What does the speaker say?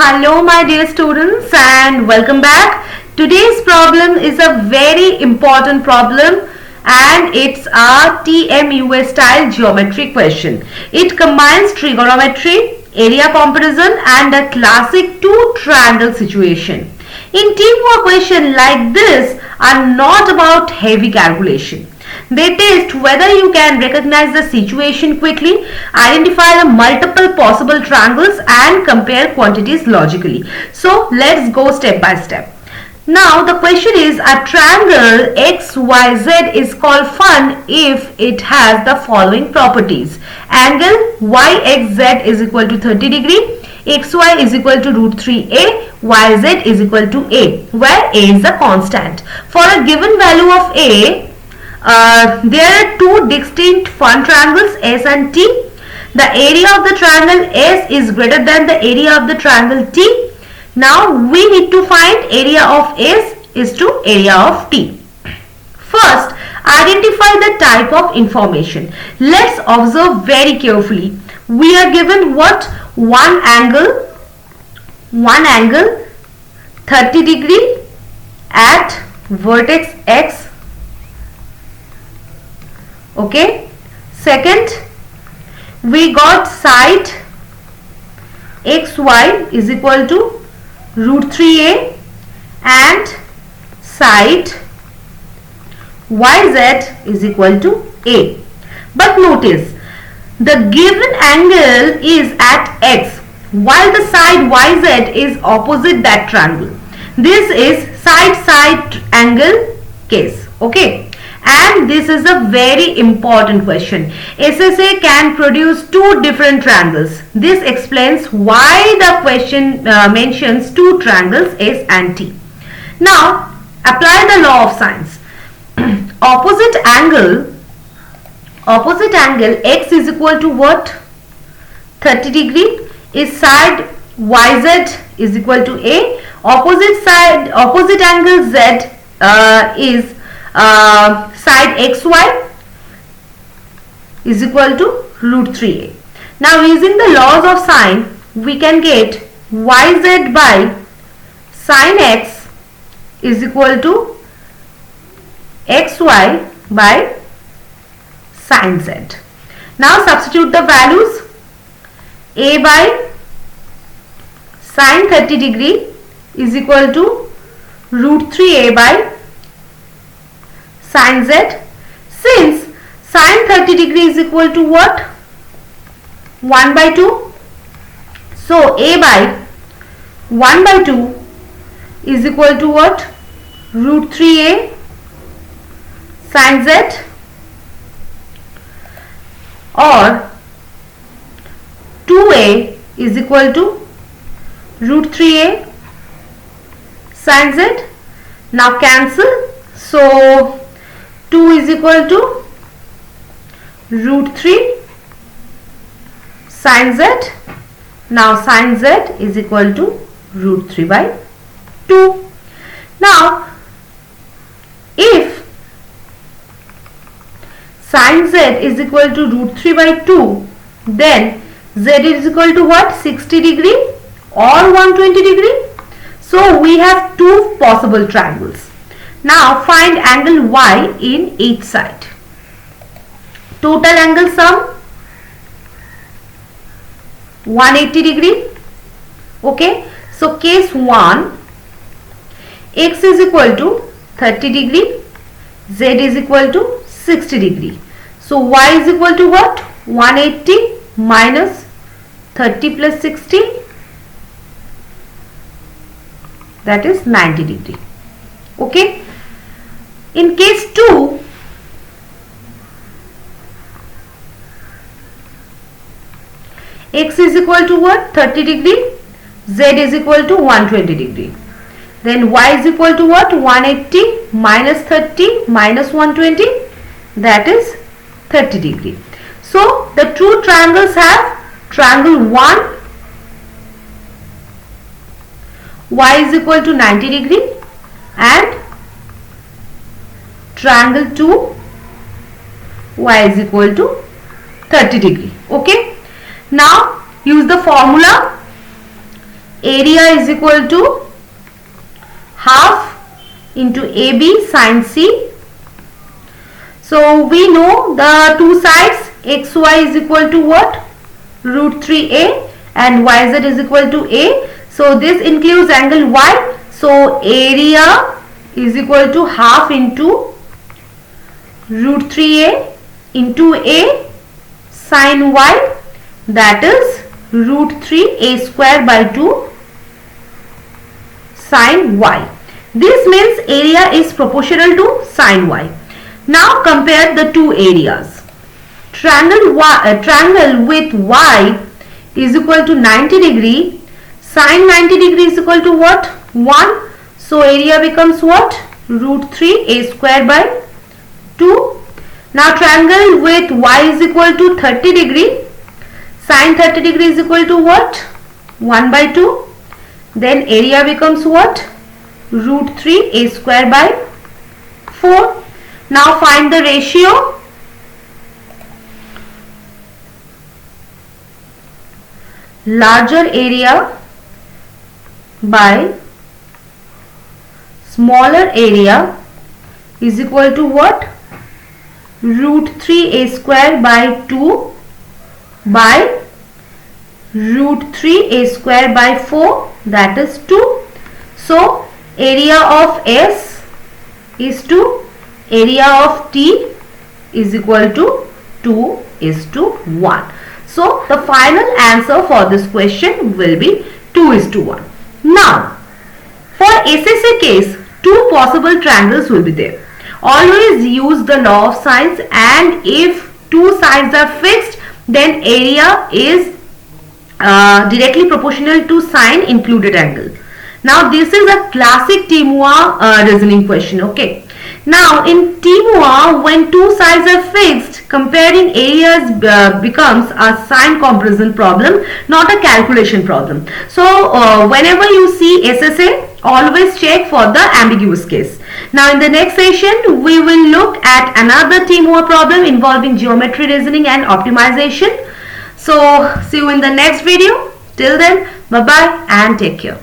Hello my dear students and welcome back. Today's problem is a very important problem and it's a TMUA style geometry question. It combines trigonometry, area comparison and a classic two triangle situation. In TMUA question like this are not about heavy calculation. They test whether you can recognize the situation quickly, identify the multiple possible triangles and compare quantities logically. So let's go step by step. Now the question is, a triangle XYZ is called fun if it has the following properties. Angle YXZ is equal to 30 degree, XY is equal to root 3A, YZ is equal to A, where A is a constant. For a given value of A, there are two distinct fun triangles S and T. The area of the triangle S is greater than the area of the triangle T. Now we need to find area of S is to area of T. First, identify the type of information. Let's observe very carefully. We are given what? One angle 30 degree at vertex X. Okay, second we got side XY is equal to root 3A and side YZ is equal to A. But notice the given angle is at X while the side YZ is opposite that triangle. This is side angle case. Okay. And this is a very important question. SSA can produce two different triangles. This explains why the question mentions two triangles S and T. Now, apply the law of sines. Opposite angle X is equal to what? 30 degree is side YZ is equal to A. Opposite angle Z is side XY is equal to root 3A. Now using the laws of sine, we can get YZ by sine X is equal to XY by sine Z. Now substitute the values. A by sine 30 degree is equal to root 3A by sine Z. Since sine 30 degree is equal to what? 1 by 2. So A by 1 by 2 is equal to what? Root 3A sine Z, or 2A is equal to root 3A sine Z. Now cancel. So 2 is equal to root 3 sine Z. Now sine Z is equal to root 3 by 2. Now if sine Z is equal to root 3 by 2, then Z is equal to what? 60 degree or 120 degree. So we have two possible triangles. Now find angle Y in each side. Total angle sum 180 degree. Okay. So case 1, X is equal to 30 degree, Z is equal to 60 degree. So Y is equal to what? 180 minus 30 plus 60, that is 90 degree. Okay. In case 2, X is equal to what? 30 degree, Z is equal to 120 degree. Then Y is equal to what? 180 minus 30 minus 120, that is 30 degree. So the two triangles have triangle 1, Y is equal to 90 degree, and triangle 2, Y is equal to 30 degree. Okay. Now use the formula. A area is equal to half into AB sine C. So we know the two sides xy is equal to what? Root 3a, and yz is equal to a. So this includes angle y. So area is equal to half into root 3a into a sine y, that is root 3a square by 2 sine y. This means area is proportional to sine y. Now compare the two areas. Triangle with y is equal to 90 degree. Sine 90 degree is equal to what? 1. So area becomes what? Root 3a square by 2. Now triangle with y is equal to 30 degree. Sine 30 degree is equal to what? 1 by 2. Then area becomes what? Root 3a square by 4. Now find the ratio. Larger area by smaller area is equal to what? Root 3a square by 2 by root 3a square by 4, that is 2. So area of S is 2, area of T is equal to 2:1. So the final answer for this question will be 2:1. Now for SSA case, two possible triangles will be there. Always use the law of sines, and if two sides are fixed, then area is directly proportional to sine included angle. Now this is a classic TMUA reasoning question. Okay. Now in TMUA, when two sides are fixed, comparing areas becomes a sign comparison problem, not a calculation problem. So whenever you see SSA, always check for the ambiguous case. Now in the next session, we will look at another TMUA problem involving geometry reasoning and optimization. So see you in the next video. Till then, bye bye and take care.